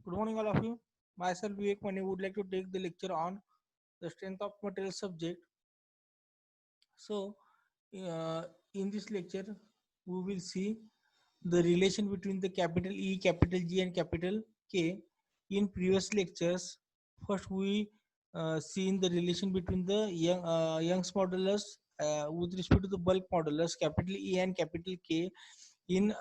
Good morning, all of you. Myself, Vivek Mani, would like to take the lecture on the strength of material subject. So, uh, in this lecture, we will see the relation between the capital E, capital G, and capital K. In previous lectures, first we seen the relation between the Young's modulus with respect to the bulk modulus, capital E and capital K in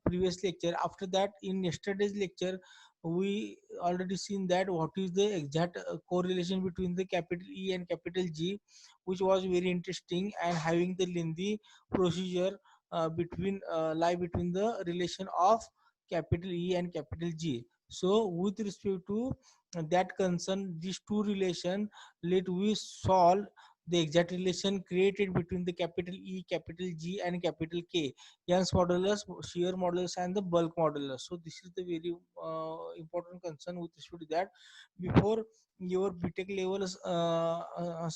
previous lecture. After that, in yesterday's lecture, we already seen that what is the exact correlation between the capital E and capital G, which was very interesting and having the lengthy procedure between lie between the relation of capital E and capital G. So with respect to that concern, these two relation, let we solve the exact relation created between the capital E, capital G, and capital K. Young's modulus, shear modulus, and the bulk modulus. So this is the very important concern with respect to that. Before your BTech levels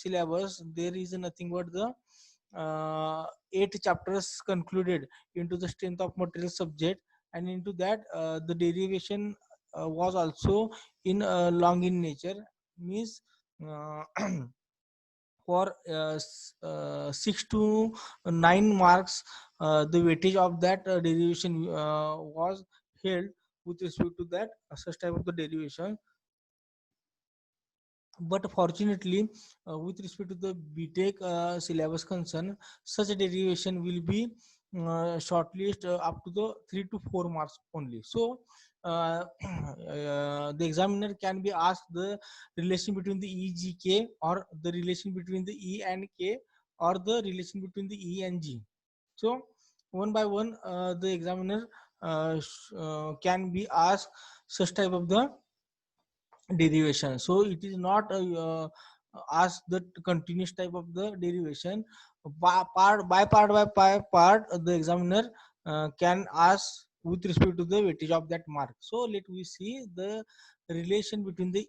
syllabus, there is nothing but the 8 chapters concluded into the strength of material subject, and into that the derivation was also in long in nature, means uh, for 6 to 9 marks, the weightage of that derivation was held with respect to that such type of the derivation. But fortunately, with respect to the BTech syllabus concern, such a derivation will be shortlisted up to the 3 to 4 marks only. So the examiner can be asked the relation between the EGK, or the relation between the E and K, or the relation between the E and G. So one by one, the examiner can be asked such type of the derivation. So it is not ask the continuous type of the derivation. By part, the examiner can ask with respect to the weightage of that mark. So let we see the relation between the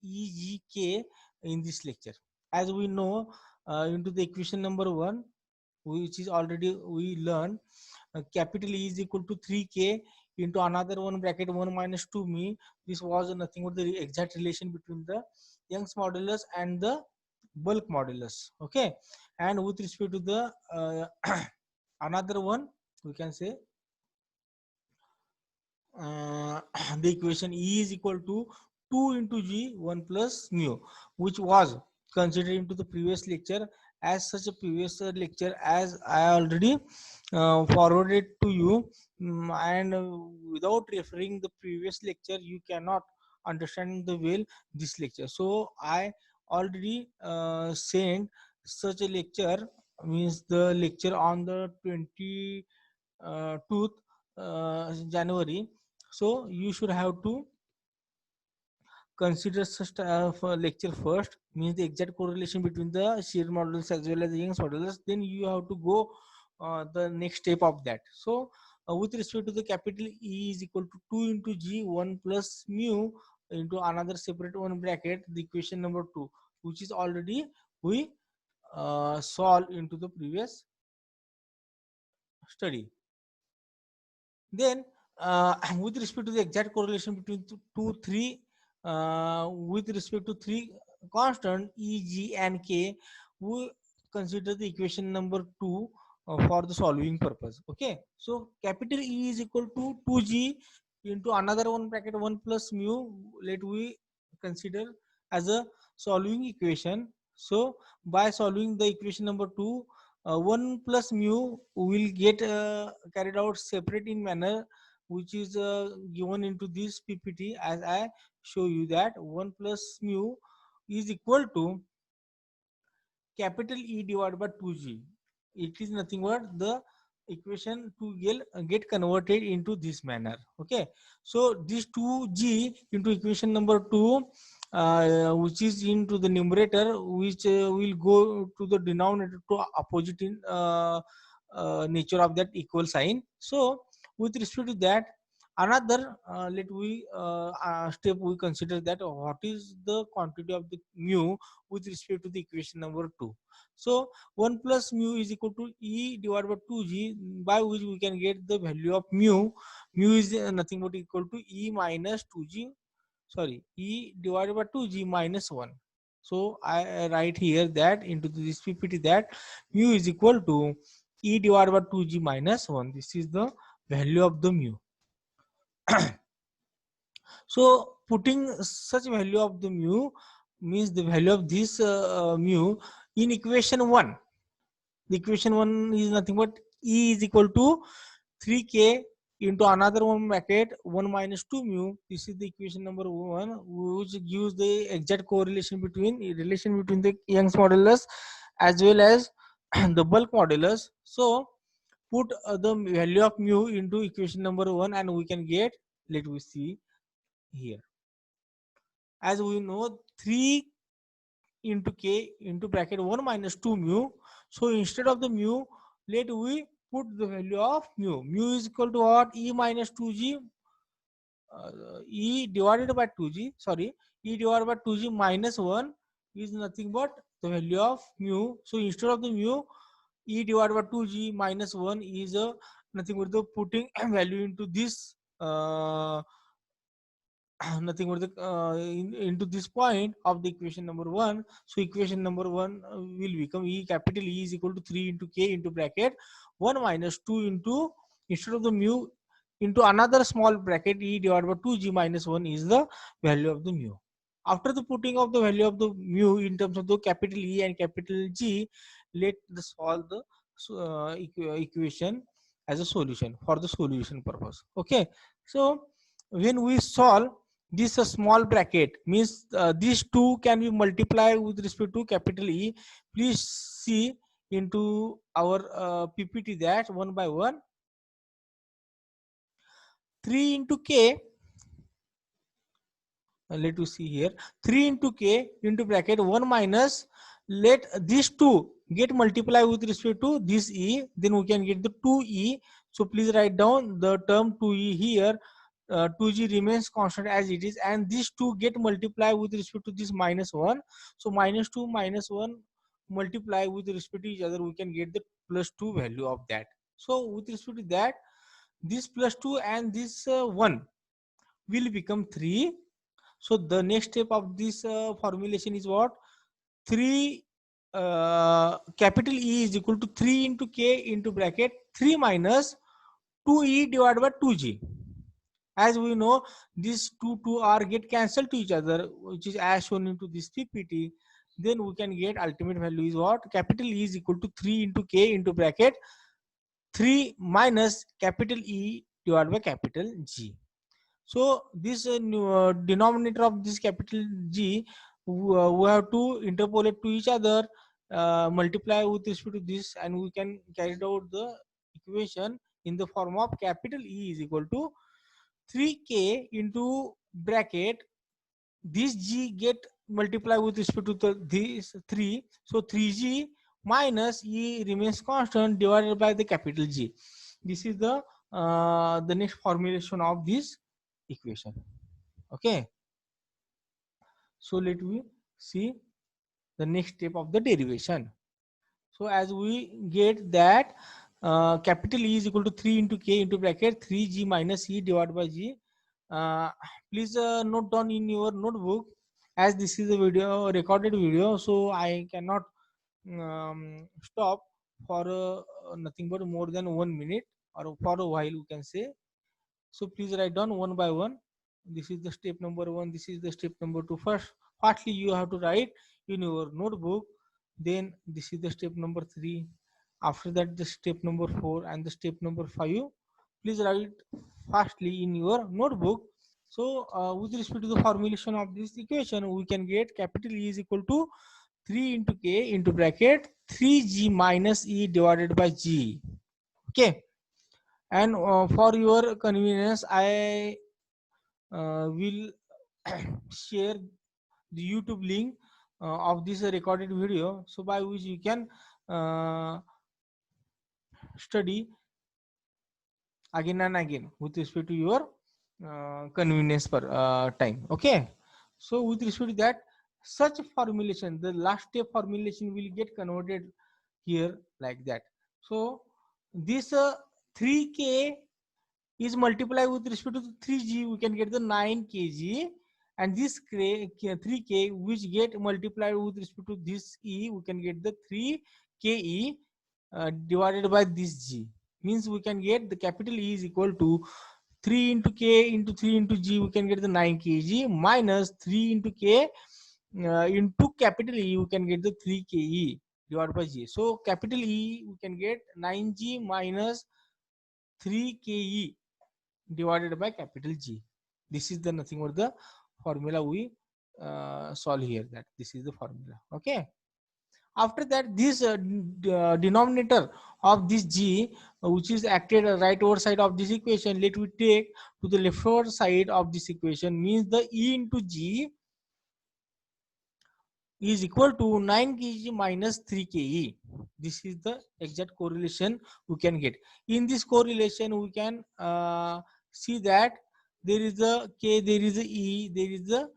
EGK in this lecture. As we know, into the equation number 1, which is already we learned, capital E is equal to 3K into another one bracket 1 minus 2 me. This was nothing but the exact relation between the Young's modulus and the bulk modulus. Okay, and with respect to the another one, we can say uh, the equation E is equal to 2 into G 1 plus mu, which was considered into the previous lecture. As such a previous lecture, as I already forwarded to you, and without referring the previous lecture, you cannot understand the well this lecture. So I already sent such a lecture, means the lecture on the 22nd January. So you should have to consider such of a lecture first, means the exact correlation between the shear modulus as well as the Young's modulus. Then you have to go the next step of that. So with respect to the capital E is equal to 2 into G 1 plus mu into another separate one bracket, the equation number 2, which is already we solve into the previous study. Then, with respect to the exact correlation between three, with respect to three constant E, G, and K, we consider the equation number 2 for the solving purpose. Okay, so capital E is equal to 2G into another one bracket 1 plus mu. Let we consider as a solving equation. So by solving the equation number 2, 1 plus mu will get carried out separate in manner, which is given into this PPT, as I show you that 1 plus mu is equal to capital E divided by 2G. It is nothing but the equation to get converted into this manner. Okay, so this 2G into equation number 2, which is into the numerator, which will go to the denominator to opposite in nature of that equal sign. So with respect to that, Another let we step we consider that what is the quantity of the mu with respect to the equation number 2. So 1 plus mu is equal to E divided by 2g, by which we can get the value of mu. Mu is nothing but equal to E minus 2g, sorry, E divided by 2g minus 1. So I write here that into this PPT that mu is equal to E divided by 2g minus 1. This is the value of the mu. So putting such value of the mu means the value of this mu in equation 1. The equation 1 is nothing but E is equal to 3k into another one bracket 1 minus 2 mu. This is the equation number 1, which gives the exact correlation between the Young's modulus as well as the bulk modulus. So put the value of mu into equation number 1 and we can get, let me see here, as we know 3 into k into bracket 1 minus 2 mu. So instead of the mu, let we put the value of mu. Mu is equal to what? E minus 2g, E divided by 2g, sorry, E divided by 2g minus 1 is nothing but the value of mu. So instead of the mu, E divided by 2g minus 1 is nothing but the putting value into this nothing but the into this point of the equation number 1. So equation number 1 will become E, capital E is equal to 3 into k into bracket 1 minus 2 into, instead of the mu, into another small bracket E divided by 2g minus 1 is the value of the mu. After the putting of the value of the mu in terms of the capital E and capital G, let us solve the equation as a solution for the solution purpose. Okay, so when we solve this small bracket means these two can be multiplied with respect to capital E. Please see into our PPT that one by one. 3 into k, let us see here, 3 into k into bracket 1 minus, let these two get multiplied with respect to this E, then we can get the 2E. So please write down the term 2E here. 2g remains constant as it is, and these two get multiplied with respect to this minus 1. So minus 2 minus 1 multiply with respect to each other, we can get the plus 2 value of that. So with respect to that, this plus 2 and this 1 will become 3. So the next step of this formulation is what? 3 capital E is equal to 3 into k into bracket 3 minus 2e divided by 2g. As we know, these two are get cancelled to each other, which is as shown into this PPT. Then we can get ultimate value is what? Capital E is equal to 3 into k into bracket 3 minus capital E divided by capital G. So this denominator of this capital G, we have to interpolate to each other, multiply with respect to this, and we can carry out the equation in the form of capital E is equal to 3k into bracket this g get multiply with respect to this 3. So 3g minus E remains constant divided by the capital G. This is the next formulation of this equation. Okay, so let me see the next step of the derivation. So as we get that capital E is equal to 3 into k into bracket 3g minus E divided by g. Please note down in your notebook, as this is a video, recorded video, so I cannot stop for nothing but more than 1 minute or for a while, you can say. So please write down one by one. This is the step number 1, this is the step number 2. Firstly you have to write in your notebook, then this is the step number 3, after that the step number 4 and the step number 5. Please write firstly in your notebook. So with respect to the formulation of this equation, we can get capital E is equal to 3 into k into bracket 3g minus E divided by g. Okay, and for your convenience I will share the YouTube link of this recorded video, so by which you can uh, study again and again with respect to your convenience per time. Okay, so with respect to that, such formulation, the last step formulation will get converted here like that. So this 3k is multiplied with respect to the 3g, we can get the 9 kg, and this 3k which get multiplied with respect to this e, we can get the 3 ke divided by this g, means we can get the capital E is equal to 3 into k into 3 into g, we can get the 9 kg minus 3 into k into capital E, we can get the 3 ke divided by g. So capital E we can get 9g minus 3 ke divided by capital G. This is the nothing but the formula we solve here, that this is the formula. Okay. After that, this denominator of this G, which is acted right over side of this equation, let we take to the left over side of this equation, means the E into G is equal to 9 kg minus 3 ke. This is the exact correlation we can get. In this correlation, we can see that there is a k, there is a e, there is a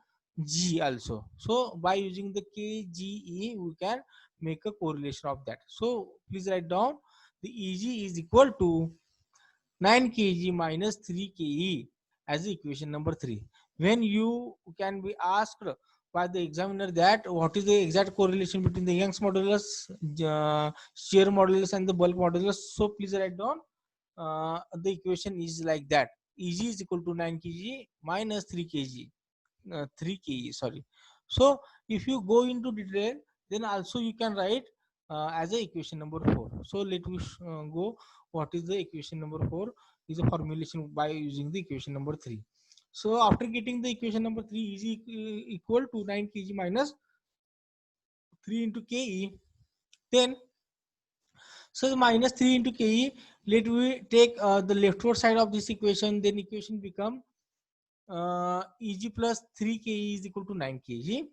g also. So by using the k, g, e, we can make a correlation of that. So please write down the eg is equal to 9 kg minus 3 ke as equation number 3. When you can be asked by the examiner that what is the exact correlation between the Young's modulus, shear modulus, and the bulk modulus, so please write down the equation is like that. Eg is equal to 9 kg minus 3 kg, 3 ke, sorry. So if you go into detail, then also you can write as a equation number 4. So let me go what is the equation number 4 is a formulation by using the equation number 3. So after getting the equation number 3 is equal to 9 kg minus 3 into ke, then so the minus 3 into ke, let we take the leftward side of this equation, then equation become Eg plus 3 ke is equal to 9 kg,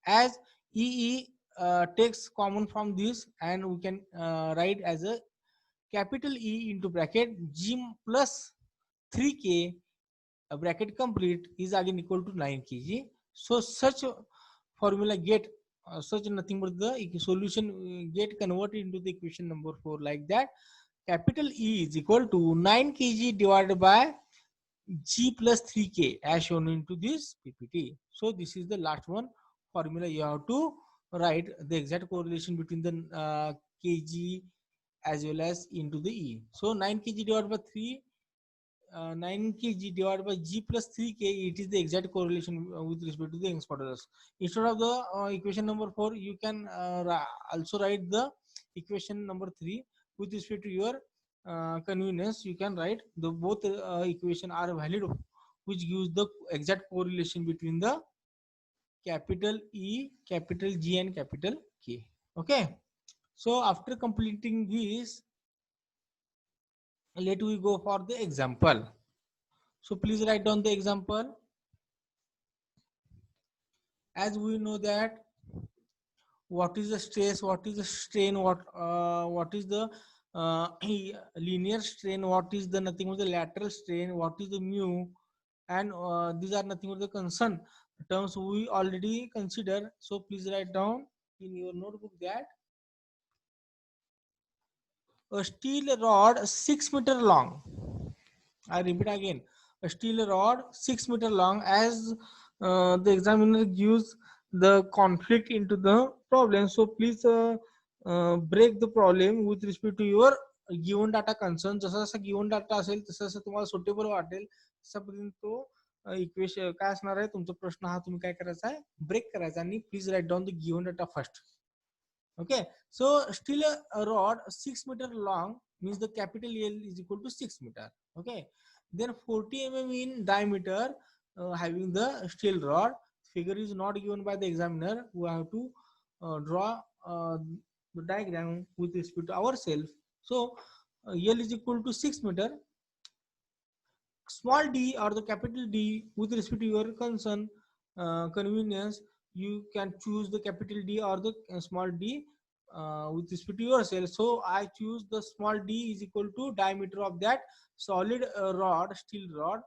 as ee takes common from this, and we can write as a capital E into bracket g plus 3k bracket complete is again equal to 9 kg. So such formula get such nothing but the solution get converted into the equation number 4 like that. Capital E is equal to 9 kg divided by g plus 3k as shown into this PPT. So this is the last one formula. You have to write the exact correlation between the kg as well as into the E. So 9 kg divided by 3, 9 kg divided by g plus 3k, it is the exact correlation with respect to the Young's modulus. Instead of the equation number 4, you can also write the equation number 3 with respect to your convenience. You can write the both equation are valid, which gives the exact correlation between the capital E, capital G, and capital K. Okay. So after completing this, let we go for the example. So please write down the example. As we know that what is the stress, what is the strain, what is the linear strain, what is the nothing but the lateral strain, what is the mu, and these are nothing but the concern terms we already consider. So please write down in your notebook that a steel rod 6 meter long. I repeat again, a steel rod 6 meter long, as the examiner gives the conflict into the problem. So please break the problem with respect to your given data concern. जसा जसा given data असेल तसं तसं तुम्हाला suitable वाटेल तसापर्यंत तो equation काय असणार आहे तुमचा प्रश्न हा तुम्ही काय करायचा आहे ब्रेक करायचा आणि please write down the given data first. Okay, so still a rod 6 meter long means the capital L is equal to 6 meter. Okay, then 40 in diameter, having the steel rod. Figure is not given by the examiner. We have to draw the diagram with respect to ourselves. So L is equal to 6 meter. Small d or the capital D with respect to your concern convenience, you can choose the capital D or the small d with respect to yourself. So I choose the small d is equal to diameter of that solid rod, steel rod.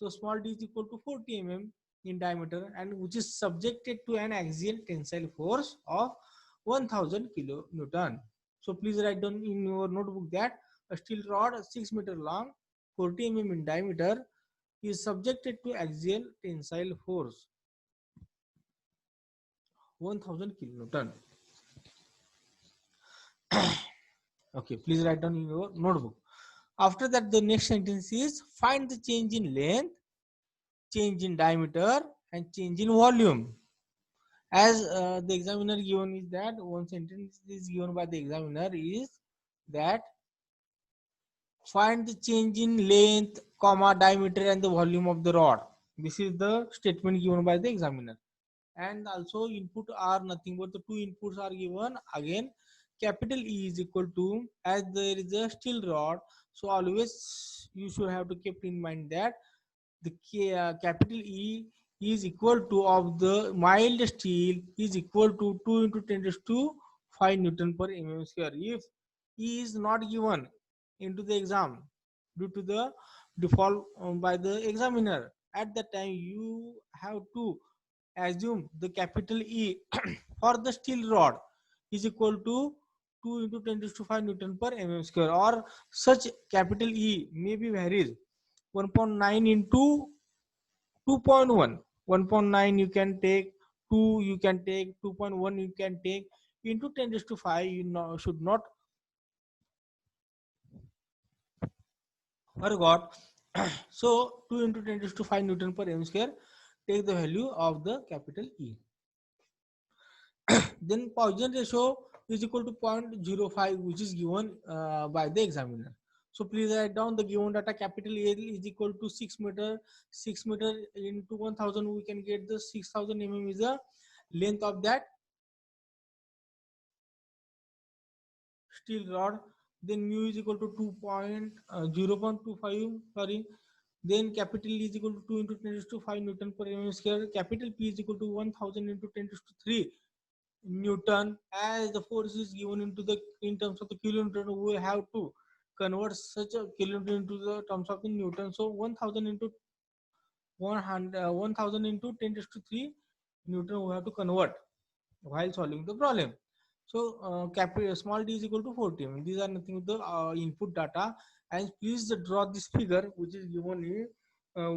So small d is equal to 40 mm in diameter, and which is subjected to an axial tensile force of 1000 kilonewton. So please write down in your notebook that a steel rod 6 meter long, 40 mm in diameter, is subjected to axial tensile force 1000 kilonewton. Okay, please write down in your notebook. After that, the next sentence is find the change in length, change in diameter, and change in volume. As the examiner given is that one sentence is given by the examiner is that find the change in length, comma, diameter, and the volume of the rod. This is the statement given by the examiner. And also input are nothing but the two inputs are given. Again, capital E is equal to, as there is a steel rod, so always you should have to keep in mind that the capital E is equal to of the mild steel is equal to 2 into 10 raised to 5 Newton per mm square. If E is not given into the exam due to the default by the examiner, at that time you have to assume the capital E for the steel rod is equal to 2 into 10 raised to 5 Newton per mm square, or such capital E may be varies 1.9 into 2.1. 1.9 you can take, 2 you can take, 2.1 you can take, into 10 raised to 5 you should not forgot. So 2 into 10 raised to 5 Newton per m square, take the value of the capital E. Then Poisson ratio is equal to 0.05, which is given by the examiner. So please write down the given data. Capital A is equal to 6 meter. 6 meter into 1000, we can get the 6000 mm is the length of that steel rod. Then mu is equal to 0.25, sorry. Then capital E is equal to 2 into 10 raised to 5 Newton per mm square. Capital P is equal to 1000 into 10 raised to 3 Newton. As the force is given into the in terms of the kilonewton, we have to convert such a kilonewton into the terms of the Newton. So 1000 into 1000 into 10 raised to 3 Newton we have to convert while solving the problem. So capital small d is equal to 40. These are nothing but the input data. And please draw this figure which is given in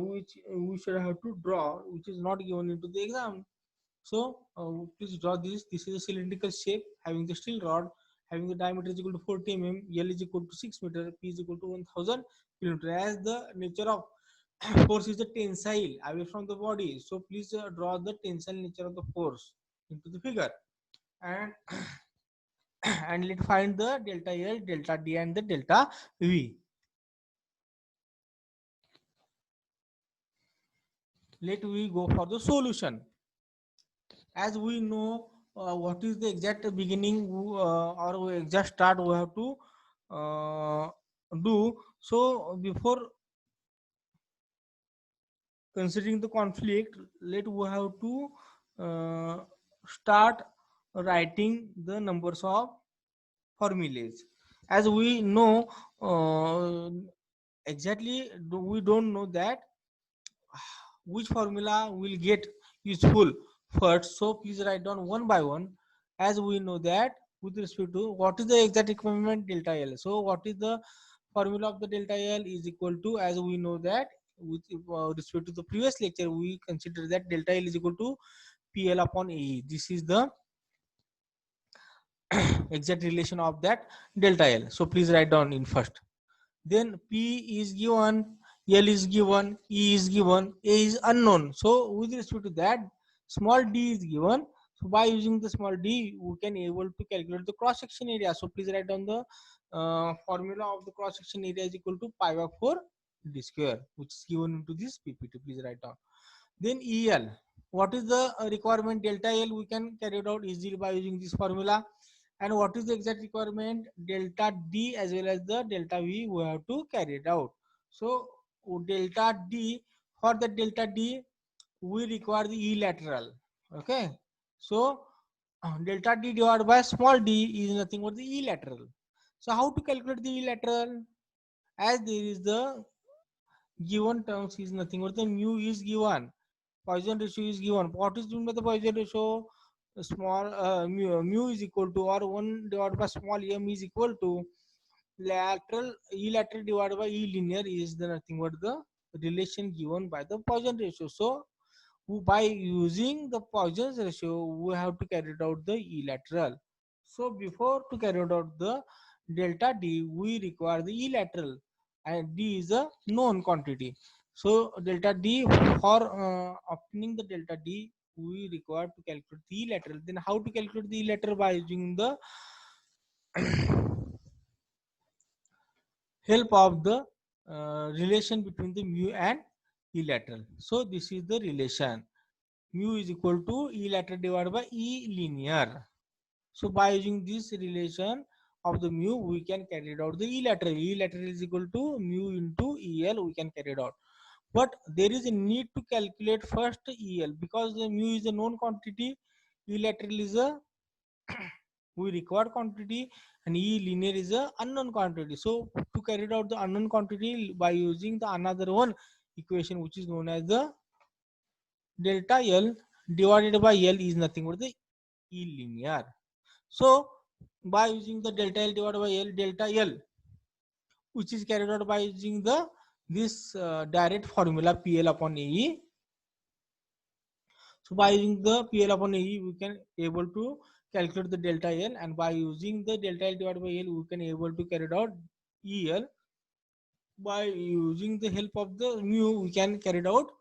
which we should have to draw, which is not given into the exam. So please draw this. This is a cylindrical shape having the steel rod, having the diameter is equal to 40 mm, L is equal to 6 meter, P is equal to 1000 kilometer. As the nature of force is the tensile away from the body, so please draw the tensile nature of the force into the figure. And and let's find the delta L, delta D, and the delta V. Let we go for the solution. As we know what is the exact beginning or exact start we have to do. So before considering the conflict, let we have to uh, start writing the numbers of formulas. As we know exactly, we don't know that which formula will get useful first. So please write down one by one. As we know that with respect to what is the exact requirement delta L. So what is the formula of the delta L is equal to, as we know that with respect to the previous lecture we consider that delta L is equal to PL upon AE. This is the exact relation of that delta L. So please write down in first. Then P is given, L is given, E is given, A is unknown. So with respect to that, small d is given. So by using the small d, we can able to calculate the cross section area. So please write down the formula of the cross section area is equal to pi by 4 d square, which is given into this PPT. Please write down. Then EL. What is the requirement delta L? We can carry it out easily by using this formula. And what is the exact requirement delta D as well as the delta V? We have to carry it out. So delta D, for the delta D we require the E lateral. Okay. So delta D divided by small d is nothing but the E lateral. So how to calculate the E lateral? As there is the given terms is nothing but the mu is given, Poisson ratio is given. What is given by the Poisson ratio? Small mu is equal to, or 1 divided by small m is equal to E lateral divided by E linear is the nothing but the relation given by the Poisson ratio. So by using the Poisson ratio, we have to carry out the E lateral. So before to carry out the delta D, we require the E lateral, and D is a known quantity. So delta D, for obtaining the delta D, we require to calculate the E lateral. Then how to calculate the E lateral? By using the help of the relation between the mu and E lateral. So this is the relation. Mu is equal to E lateral divided by E linear. So by using this relation of the mu, we can carry it out the E lateral. E lateral is equal to mu into EL. We can carry it out. But there is a need to calculate first EL, because the mu is a known quantity. E lateral is a we required quantity, and E linear is a unknown quantity. So to carry out the unknown quantity by using the another one equation, which is known as the delta L divided by L, is nothing but the E linear. So by using the delta L divided by L, delta L, which is carried out by using the this direct formula PL upon AE. So by using the PL upon AE, we can able to calculate the delta L, and by using the delta L divided by L, we can able to carry out EL. By using the help of the mu, we can carry out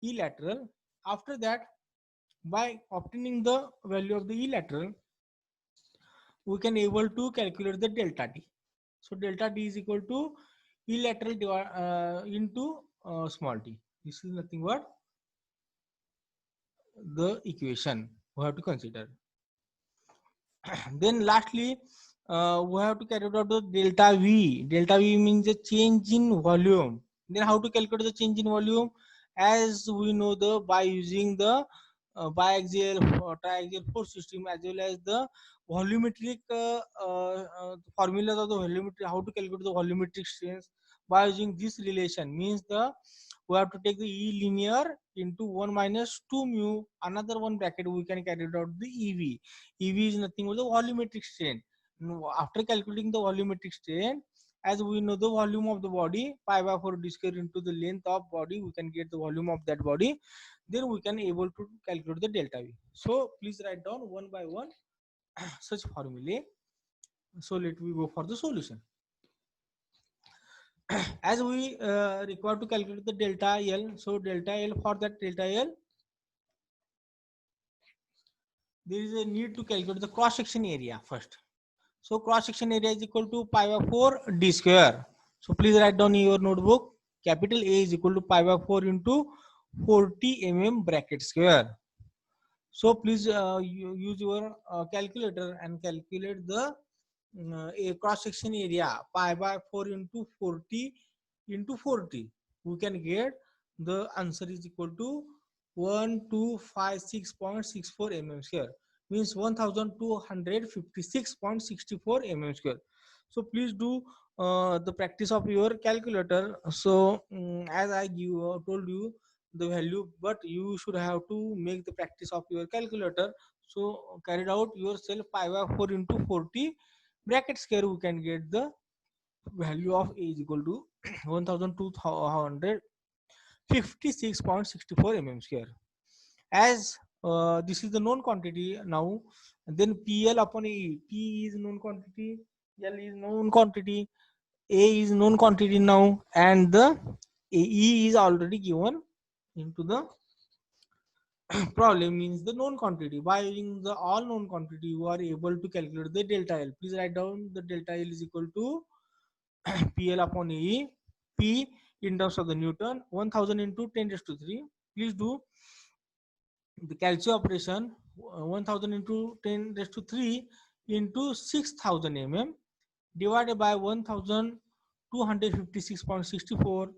E lateral. After that, by obtaining the value of the E lateral, we can able to calculate the delta D. So delta D is equal to E lateral into small t. This is nothing but the equation we have to consider. Then lastly, we have to calculate out the delta V. Delta V means the change in volume. Then how to calculate the change in volume? As we know, the by using the biaxial triaxial force system, as well as the volumetric formulas of the volumetric, how to calculate the volumetric strength by using this relation, means the we have to take the E linear into 1 minus 2 mu, another one bracket, we can carry out the EV. EV is nothing but the volumetric strain. After calculating the volumetric strain, as we know the volume of the body, pi by 4 d square into the length of body, we can get the volume of that body. Then we can able to calculate the delta V. So please write down one by one such formulae. So let me go for the solution. As we require to calculate the delta L, so delta L, for that delta L, there is a need to calculate the cross section area first. So cross section area is equal to pi by 4 d square. So please write down in your notebook, capital A is equal to pi by 4 into 40 bracket square. So please use your calculator and calculate the a cross section area, pi by 4 into 40 into 40. We can get the answer is equal to 1256.64 square, means 1256.64 square. So please do the practice of your calculator. So as I told you the value, but you should have to make the practice of your calculator. So carried out yourself, pi by 4 into 40 bracket square, we can get the value of A is equal to 1256.64 square. As this is the known quantity now, then PL upon A, P is known quantity, L is known quantity, A is known quantity now, and the E is already given into the problem, means the known quantity. By using the all known quantity, you are able to calculate the delta L. Please write down the delta L is equal to PL upon E, P in terms of the Newton, 1000 into 10 raised to 3. Please do the calculation operation, 1000 into 10 raised to 3 into 6000 divided by 1256.64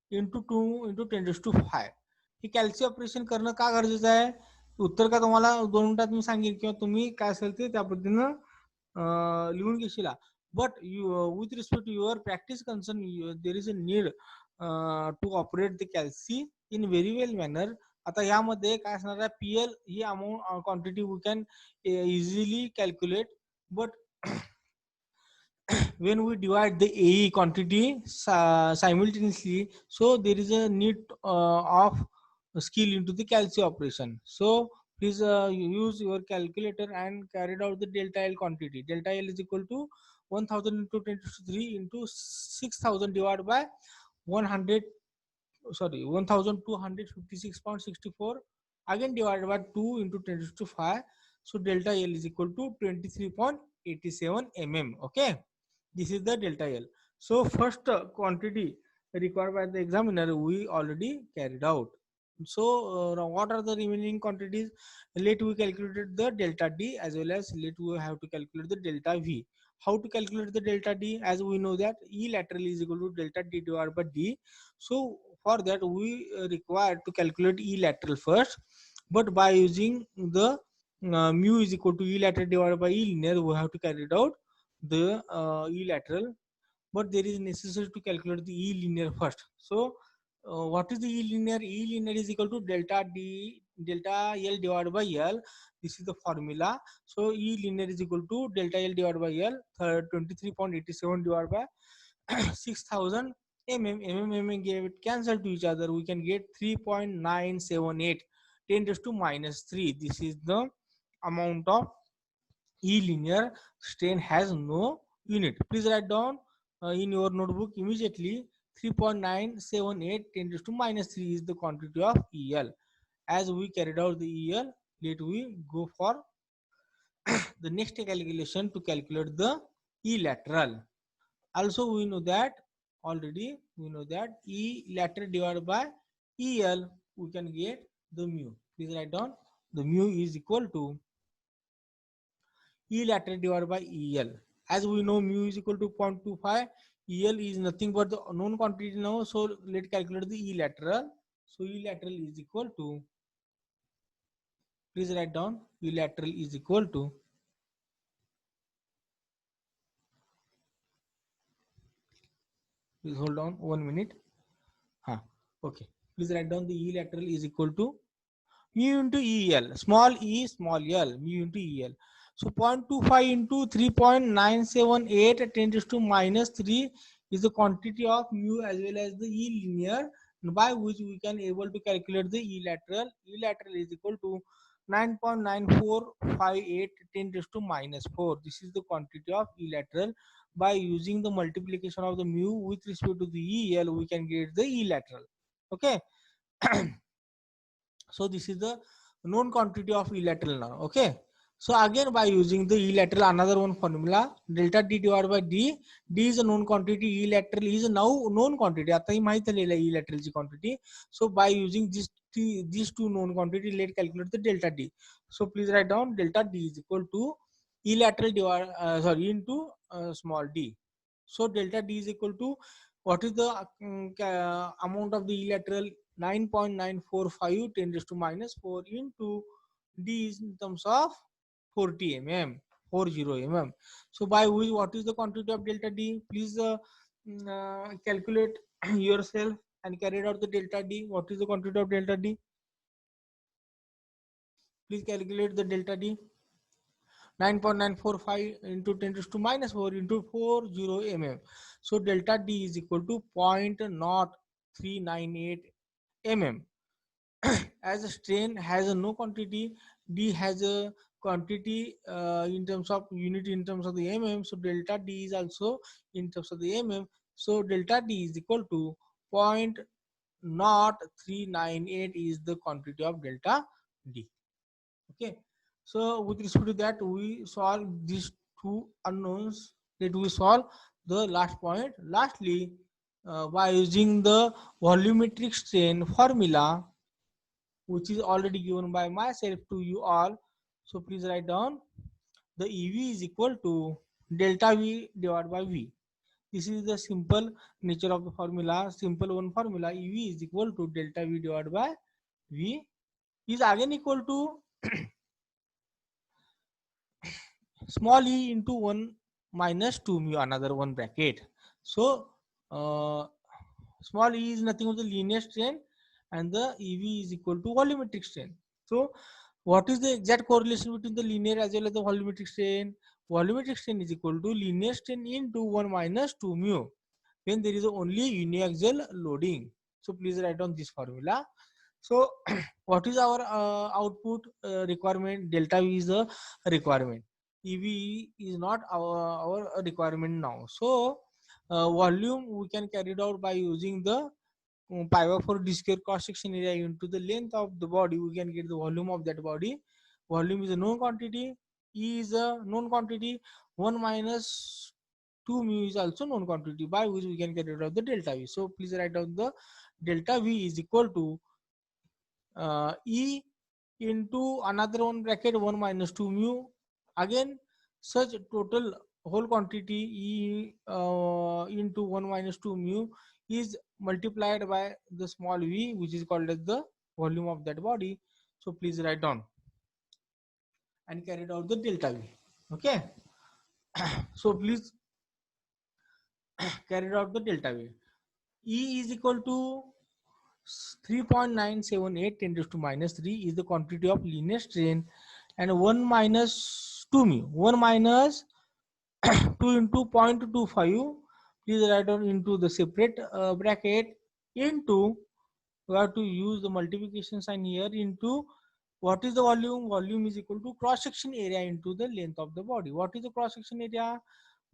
into 2 into 10 raised to 5. Hey कॅल्सी operation करणं का गरजेचं आहे? उत्तर का तुम्हाला 2 मिनिटात मी सांगेन, किंवा तुम्ही काय असेल ते त्या पद्धतीनं लिहून घेशील. But you, with respect to your practice concern, there is a need to operate the calci in very well manner. आता यामध्ये काय असणार आहे, पीएल ही amount quantity we can easily calculate. But when we divide the AE quantity simultaneously, so there is a need of skill into the calculation operation. So please use your calculator and carried out the delta L quantity. Delta L is equal to 1000 into 10 to 3 into 6000 divided by 100, sorry, 1256.64, again divided by 2 into 10 to 5. So delta L is equal to 23.87 mm. Okay, this is the delta L. So first quantity required by the examiner we already carried out. So what are the remaining quantities? Let we calculate the delta D, as well as let we have to calculate the delta V. How to calculate the delta D? As we know that E lateral is equal to delta D divided by D. So for that we require to calculate E lateral first, but by using the mu is equal to E lateral divided by E linear, we have to carry it out the E lateral. But there is necessary to calculate the E linear first. So what is the E linear? E linear is equal to delta D delta L divided by L. This is the formula. So E linear is equal to delta L divided by L, 23.87 divided by 6000 mm get cancelled to each other. We can get 3.978 10 to minus 3. This is the amount of E linear. Strain has no unit. Please write down in your notebook immediately. 3.978 10 to minus 3 is the quantity of EL. As we carried out the EL, let we go for the next calculation to calculate the E lateral. Also we know that already we know that E lateral divided by EL, we can get the mu. Please write down the mu is equal to E lateral divided by EL. As we know mu is equal to 0.25, EL is nothing but the known quantity now. So let's calculate the E lateral. So E lateral is equal to, please write down, E lateral is equal to, please hold on 1 minute. Okay, please write down the E lateral is equal to mu into EL, small e, small l, mu into EL. So 0.25 into 3.978 10 to minus 3 is the quantity of mu as well as the E linear, by which we can able to calculate the E lateral. E lateral is equal to 9.9458 10 to minus 4. This is the quantity of E lateral. By using the multiplication of the mu with respect to the EL, we can get the E lateral. Okay. So this is the known quantity of E lateral now. Okay. So again by using the E lateral, another one formula, delta D divided by D. D is a known quantity, E lateral is a now known quantity. आता ही माहित झालेला E lateral ची quantity. So by using these two known quantity, let's calculate the delta D. So please write down delta D is equal to E lateral divided into small d. So delta D is equal to, what is the amount of the E lateral? 9.945 10 raised to minus 4 into D is in terms of 40 mm, 40 mm. So by which, what is the quantity of delta D? Please calculate yourself and carry out the delta D. What is the quantity of delta D? Please calculate the delta D. 9.945 into 10 raised to minus 4 into 40 mm. So delta D is equal to 0.0398 mm. As a strain has a no quantity, D has a quantity in terms of unit in terms of the mm. So delta D is also in terms of the mm. So delta D is equal to 0.0398 is the quantity of delta D. Okay. So with respect to that, we solve these two unknowns. That we solve the last point. Lastly, by using the volumetric strain formula, which is already given by myself to you all. So please write down the EV is equal to delta V divided by V. This is the simple nature of the formula, simple one formula. EV is equal to delta V divided by V is again equal to small e into 1 minus 2 mu, another one bracket. So small e is nothing but the linear strain, and the EV is equal to volumetric strain. So what is the exact correlation between the linear as well as the volumetric strain? Volumetric strain is equal to linear strain into 1 minus 2 mu when there is only uniaxial loading. So please write down this formula. So what is our output requirement? Delta V is the requirement. EV is not our requirement now. So volume we can carry it out by using the pi by 4 d square cross section area into the length of the body. We can get the volume of that body. Volume is a known quantity. E is a known quantity. 1 minus 2 mu is also known quantity by which we can get rid of the delta V. So please write down the delta V is equal to E into another one bracket 1 minus 2 mu. Again, such total whole quantity E into 1 minus 2 mu is multiplied by the small v, which is called as the volume of that body. So please write down and carry out the delta V. Okay. So please carry out the delta V. E is equal to 3.978 10 to minus 3 is the quantity of linear strain, and 1 minus 2 mu, 1 minus 2 into 0.25, please write down into the separate bracket, into, we have to use the multiplication sign here, into what is the volume? Volume is equal to cross section area into the length of the body. What is the cross section area?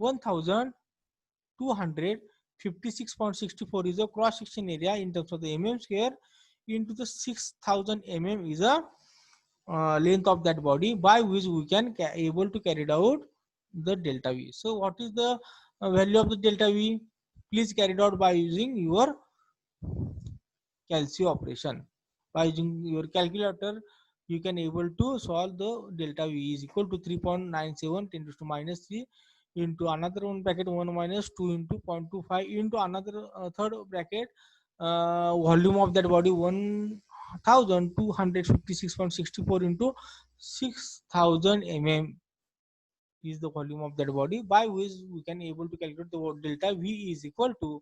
1256.64 is the cross section area in terms of the mm square, into the 6000 mm is a length of that body by which we can able to carry out the delta V. So what is the value of the delta V? Please carry it out by using your calcio operation. By using your calculator, you can able to solve the delta V is equal to 3.97 10 to minus 3 into another one bracket 1 minus 2 into 0.25 into another third bracket volume of that body 1256.64 into 6000 mm is the volume of that body by which we can able to calculate the delta V is equal to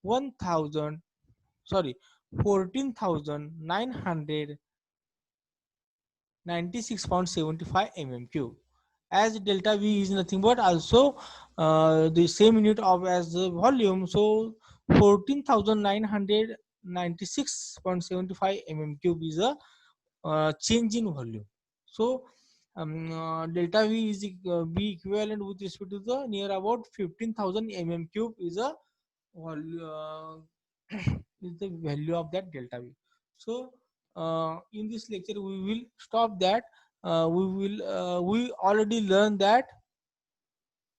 1000, sorry, 14,996.75 mm cube. As delta V is nothing but also the same unit of as the volume, so 14,996.75 mm cube is a change in volume. So delta V is be equivalent with respect to the near about 15,000 mm cube is a is the value of that delta V. So in this lecture we will stop that. We already learned that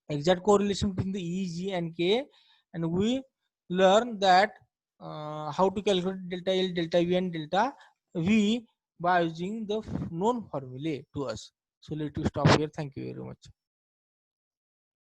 exact correlation between the E, G, and K, and we learn that how to calculate delta L, delta V, and delta V by using the known formulae to us. So let us stop here. Thank you very much.